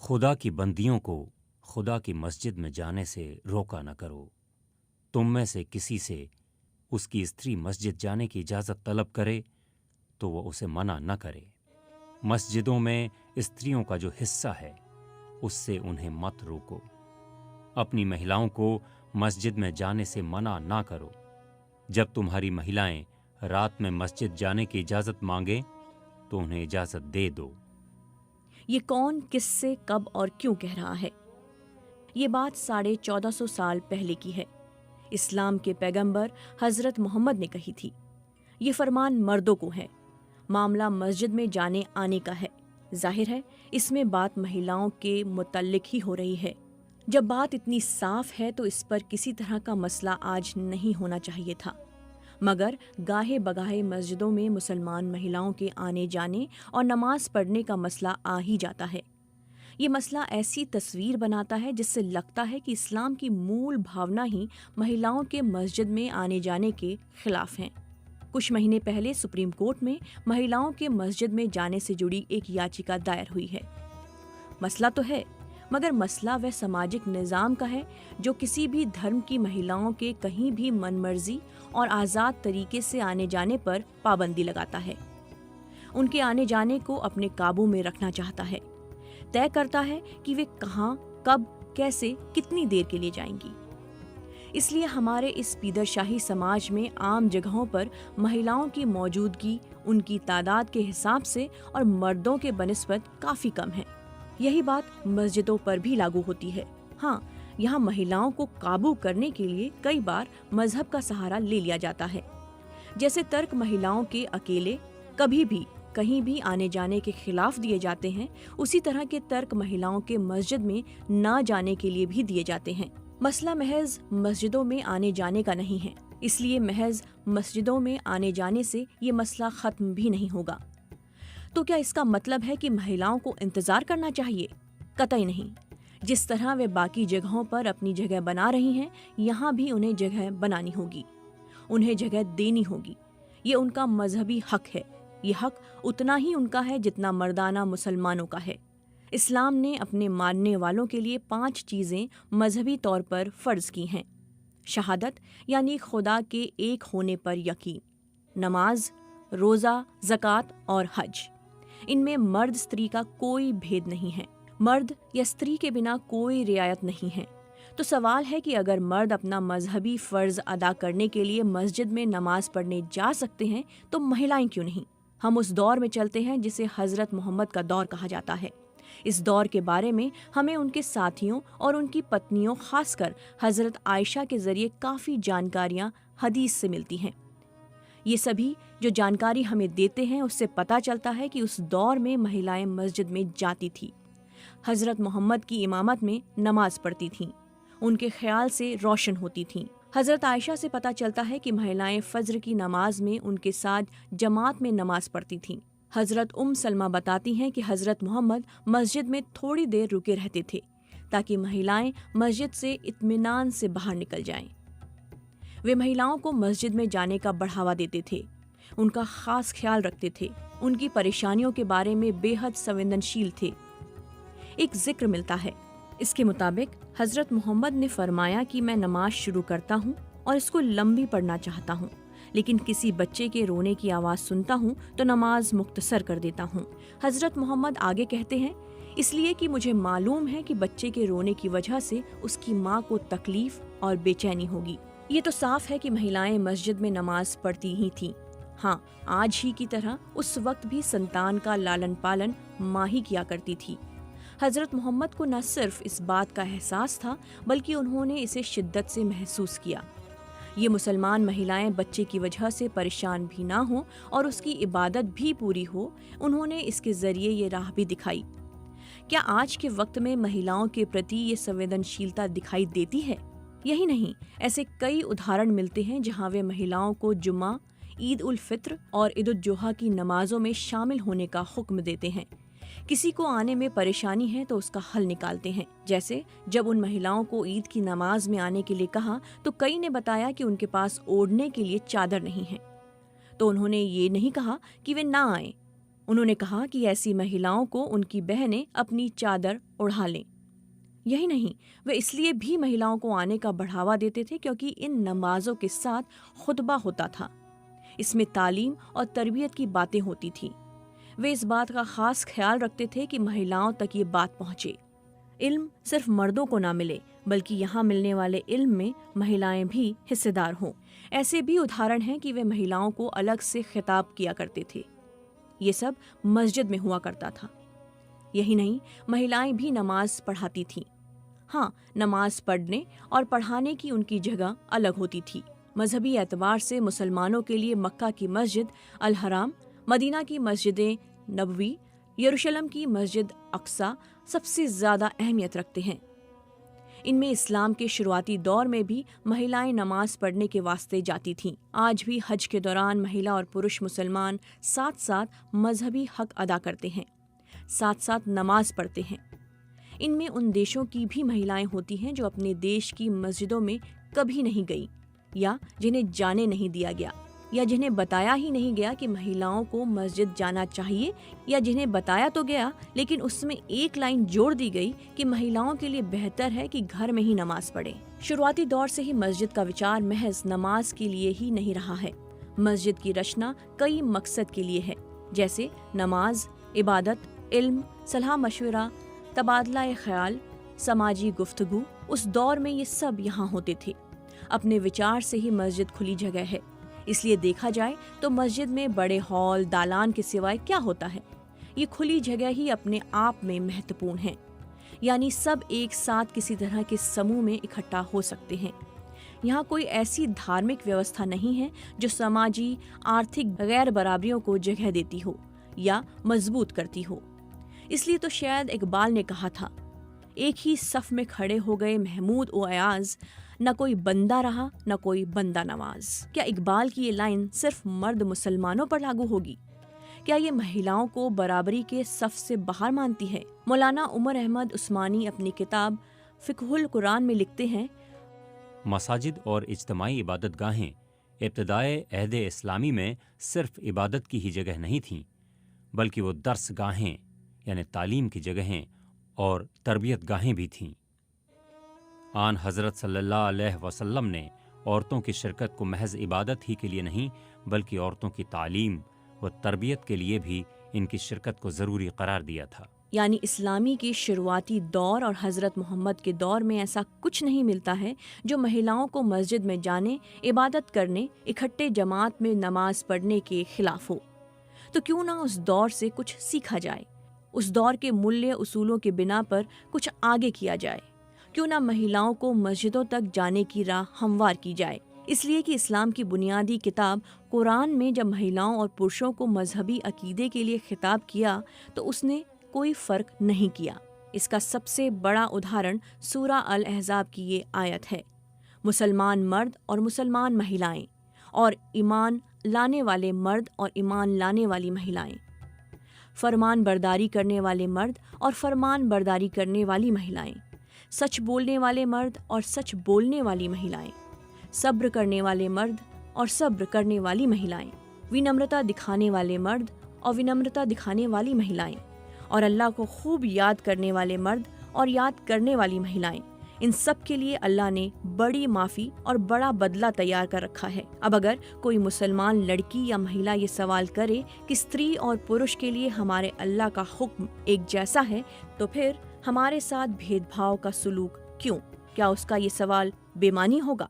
खुदा की बंदियों को खुदा की मस्जिद में जाने से रोका न करो। तुम में से किसी से उसकी स्त्री मस्जिद जाने की इजाज़त तलब करे तो वो उसे मना न करे। मस्जिदों में स्त्रियों का जो हिस्सा है उससे उन्हें मत रोको। अपनी महिलाओं को मस्जिद में जाने से मना ना करो। जब तुम्हारी महिलाएं रात में मस्जिद जाने की इजाज़त मांगे तो उन्हें इजाज़त दे दो। ये कौन, किससे, कब और क्यों कह रहा है? ये बात 1450 साल पहले की है। इस्लाम के पैगंबर हजरत मोहम्मद ने कही थी। ये फरमान मर्दों को है। मामला मस्जिद में जाने आने का है। जाहिर है इसमें बात महिलाओं के मुतल्लिक ही हो रही है। जब बात इतनी साफ है तो इस पर किसी तरह का मसला आज नहीं होना चाहिए था। मगर गाहे बगाहे मस्जिदों में मुसलमान महिलाओं के आने जाने और नमाज पढ़ने का मसला आ ही जाता है। ये मसला ऐसी तस्वीर बनाता है जिससे लगता है कि इस्लाम की मूल भावना ही महिलाओं के मस्जिद में आने जाने के खिलाफ है। कुछ महीने पहले सुप्रीम कोर्ट में महिलाओं के मस्जिद में जाने से जुड़ी एक याचिका दायर हुई है। मसला तो है, मगर मसला वह सामाजिक निज़ाम का है जो किसी भी धर्म की महिलाओं के कहीं भी मनमर्जी और आज़ाद तरीके से आने जाने पर पाबंदी लगाता है। उनके आने जाने को अपने काबू में रखना चाहता है। तय करता है कि वे कहाँ, कब, कैसे, कितनी देर के लिए जाएंगी। इसलिए हमारे इस पीदरशाही समाज में आम जगहों पर महिलाओं की मौजूदगी उनकी तादाद के हिसाब से और मर्दों के बनिस्बत काफ़ी कम है। यही बात मस्जिदों पर भी लागू होती है। हाँ, यहाँ महिलाओं को काबू करने के लिए कई बार मजहब का सहारा ले लिया जाता है। जैसे तर्क महिलाओं के अकेले कभी भी कहीं भी आने जाने के खिलाफ दिए जाते हैं, उसी तरह के तर्क महिलाओं के मस्जिद में ना जाने के लिए भी दिए जाते हैं। मसला महज मस्जिदों में आने जाने का नहीं है, इसलिए महज मस्जिदों में आने जाने से ये मसला खत्म भी नहीं होगा। तो क्या इसका मतलब है कि महिलाओं को इंतजार करना चाहिए? कतई नहीं। जिस तरह वे बाकी जगहों पर अपनी जगह बना रही हैं, यहाँ भी उन्हें जगह बनानी होगी, उन्हें जगह देनी होगी। ये उनका मजहबी हक है। ये हक उतना ही उनका है जितना मर्दाना मुसलमानों का है। इस्लाम ने अपने मानने वालों के लिए 5 चीज़ें मजहबी तौर पर फ़र्ज की हैं। शहादत यानी खुदा के एक होने पर यकीन, नमाज, रोज़ा, ज़कात और हज। इनमें मर्द स्त्री का कोई भेद नहीं है। मर्द या स्त्री के बिना कोई रियायत नहीं है। तो सवाल है कि अगर मर्द अपना मजहबी फ़र्ज अदा करने के लिए मस्जिद में नमाज पढ़ने जा सकते हैं तो महिलाएं क्यों नहीं? हम उस दौर में चलते हैं जिसे हज़रत मोहम्मद का दौर कहा जाता है। इस दौर के बारे में हमें उनके साथियों और उनकी पत्नियों, खासकर हज़रत आयशा के ज़रिए काफ़ी जानकारियाँ हदीस से मिलती हैं। ये सभी जो जानकारी हमें देते हैं उससे पता चलता है कि उस दौर में महिलाएं मस्जिद में जाती थीं, हज़रत मोहम्मद की इमामत में नमाज पढ़ती थीं, उनके ख्याल से रोशन होती थीं। हज़रत आयशा से पता चलता है कि महिलाएं फज्र की नमाज में उनके साथ जमात में नमाज पढ़ती थीं। हज़रत सलमा बताती हैं कि हज़रत मोहम्मद मस्जिद में थोड़ी देर रुके रहते थे ताकि महिलाएं मस्जिद से इत्मीनान से बाहर निकल जाएं। वे महिलाओं को मस्जिद में जाने का बढ़ावा देते थे, उनका खास ख्याल रखते थे, उनकी परेशानियों के बारे में बेहद संवेदनशील थे। एक जिक्र मिलता है, इसके मुताबिक हज़रत मोहम्मद ने फरमाया कि मैं नमाज शुरू करता हूँ और इसको लंबी पढ़ना चाहता हूँ, लेकिन किसी बच्चे के रोने की आवाज़ सुनता हूँ तो नमाज मुख्तसर कर देता हूँ। हज़रत मोहम्मद आगे कहते हैं, इसलिए कि मुझे मालूम है कि बच्चे के रोने की वजह से उसकी माँ को तकलीफ और बेचैनी होगी। ये तो साफ है कि महिलाएं मस्जिद में नमाज पढ़ती ही थीं। हाँ, आज ही की तरह उस वक्त भी संतान का लालन पालन माँ ही किया करती थी। हज़रत मोहम्मद को न सिर्फ इस बात का एहसास था बल्कि उन्होंने इसे शिद्दत से महसूस किया। ये मुसलमान महिलाएं बच्चे की वजह से परेशान भी ना हो और उसकी इबादत भी पूरी हो, उन्होंने इसके ज़रिए ये राह भी दिखाई। क्या आज के वक्त में महिलाओं के प्रति ये संवेदनशीलता दिखाई देती है? यही नहीं, ऐसे कई उदाहरण मिलते हैं जहां वे महिलाओं को जुम्मा, ईद उल फित्र और ईद उल जोहा की नमाजों में शामिल होने का हुक्म देते हैं। किसी को आने में परेशानी है तो उसका हल निकालते हैं। जैसे जब उन महिलाओं को ईद की नमाज में आने के लिए कहा तो कई ने बताया कि उनके पास ओढ़ने के लिए चादर नहीं है, तो उन्होंने ये नहीं कहा कि वे ना आए, उन्होंने कहा कि ऐसी महिलाओं को उनकी बहनें अपनी चादर ओढ़ा लें। यही नहीं, वे इसलिए भी महिलाओं को आने का बढ़ावा देते थे क्योंकि इन नमाजों के साथ खुतबा होता था। इसमें तालीम और तरबियत की बातें होती थीं। वे इस बात का खास ख्याल रखते थे कि महिलाओं तक ये बात पहुंचे। इल्म सिर्फ मर्दों को ना मिले, बल्कि यहाँ मिलने वाले इल्म में महिलाएं भी हिस्सेदार हों। ऐसे भी उदाहरण हैं कि वे महिलाओं को अलग से खिताब किया करते थे। ये सब मस्जिद में हुआ करता था। यही नहीं, महिलाएं भी नमाज पढ़ाती थीं। हाँ, नमाज पढ़ने और पढ़ाने की उनकी जगह अलग होती थी। मजहबी एतबार से मुसलमानों के लिए मक्का की मस्जिद अल हराम, मदीना की मस्जिद नबवी, यरूशलेम की मस्जिद अक्सा सबसे ज्यादा अहमियत रखते हैं। इनमें इस्लाम के शुरुआती दौर में भी महिलाएं नमाज पढ़ने के वास्ते जाती थीं। आज भी हज के दौरान महिला और पुरुष मुसलमान साथ साथ मजहबी हक अदा करते हैं, साथ साथ नमाज पढ़ते हैं। इनमें उन देशों की भी महिलाएं होती हैं जो अपने देश की मस्जिदों में कभी नहीं गई, या जिन्हें जाने नहीं दिया गया, या जिन्हें बताया ही नहीं गया कि महिलाओं को मस्जिद जाना चाहिए, या जिन्हें बताया तो गया लेकिन उसमें एक लाइन जोड़ दी गई कि महिलाओं के लिए बेहतर है कि घर में ही नमाज पढ़ें। शुरुआती दौर से ही मस्जिद का विचार महज नमाज के लिए ही नहीं रहा है। मस्जिद की रचना कई मकसद के लिए है, जैसे नमाज, इबादत, इल्म, सलाह मशवरा, तबादला ख्याल, समाजी गुफ्तगू। उस दौर में ये सब यहाँ होते थे। अपने विचार से ही मस्जिद खुली जगह है, इसलिए देखा जाए तो मस्जिद में बड़े हॉल, दालान के सिवाय क्या होता है। ये खुली जगह ही अपने आप में महत्वपूर्ण है, यानी सब एक साथ किसी तरह के समूह में इकट्ठा हो सकते हैं। यहाँ कोई ऐसी धार्मिक व्यवस्था नहीं है जो समाजी आर्थिक गैर बराबरियों को जगह देती हो या मजबूत करती हो। इसलिए तो शायद इकबाल ने कहा था, एक ही सफ में खड़े हो गए महमूद ओ अयाज, न कोई बंदा रहा न कोई बंदा नवाज। क्या इकबाल की ये लाइन सिर्फ मर्द मुसलमानों पर लागू होगी? क्या ये महिलाओं को बराबरी के सफ से बाहर मानती है? मौलाना उमर अहमद उस्मानी अपनी किताब फिक़हुल कुरान में लिखते हैं, मसाजिद और इज्तमाई इबादत गाहें इब्तिदाए अहद इस्लामी में सिर्फ इबादत की ही जगह नहीं थीं, बल्कि वो दर्स गाहें यानी तालीम की जगहें और तरबियत गाहें भी थीं। आन हज़रत सल्लल्लाहु अलैहि वसल्लम ने औरतों की शिरकत को महज इबादत ही के लिए नहीं, बल्कि औरतों की तालीम व तरबियत के लिए भी इनकी शिरकत को ज़रूरी करार दिया था। यानी इस्लामी के शुरुआती दौर और हज़रत मोहम्मद के दौर में ऐसा कुछ नहीं मिलता है जो महिलाओं को मस्जिद में जाने, इबादत करने, इकट्ठे जमात में नमाज पढ़ने के खिलाफ हो। तो क्यों ना उस दौर से कुछ सीखा जाए, उस दौर के मूल्य उसूलों के बिना पर कुछ आगे किया जाए। क्यों ना महिलाओं को मस्जिदों तक जाने की राह हमवार की जाए। इसलिए कि इस्लाम की बुनियादी किताब कुरान में जब महिलाओं और पुरुषों को मजहबी अकीदे के लिए खिताब किया तो उसने कोई फ़र्क नहीं किया। इसका सबसे बड़ा उदाहरण सूरा अल अहज़ाब की ये आयत है, मुसलमान मर्द और मुसलमान महिलाएं, और ईमान लाने वाले मर्द और ईमान लाने वाली महिलाएं, फरमान बरदारी करने वाले मर्द और फरमान बरदारी करने वाली महिलाएं, सच बोलने वाले मर्द और सच बोलने वाली महिलाएं, सब्र करने वाले मर्द और सब्र करने वाली महिलाएं, विनम्रता दिखाने वाले मर्द और विनम्रता दिखाने वाली महिलाएं, और अल्लाह को खूब याद करने वाले मर्द और याद करने वाली महिलाएं। इन सब के लिए अल्लाह ने बड़ी माफ़ी और बड़ा बदला तैयार कर रखा है। अब अगर कोई मुसलमान लड़की या महिला ये सवाल करे कि स्त्री और पुरुष के लिए हमारे अल्लाह का हुक्म एक जैसा है, तो फिर हमारे साथ भेदभाव का सुलूक क्यों? क्या उसका ये सवाल बेमानी होगा?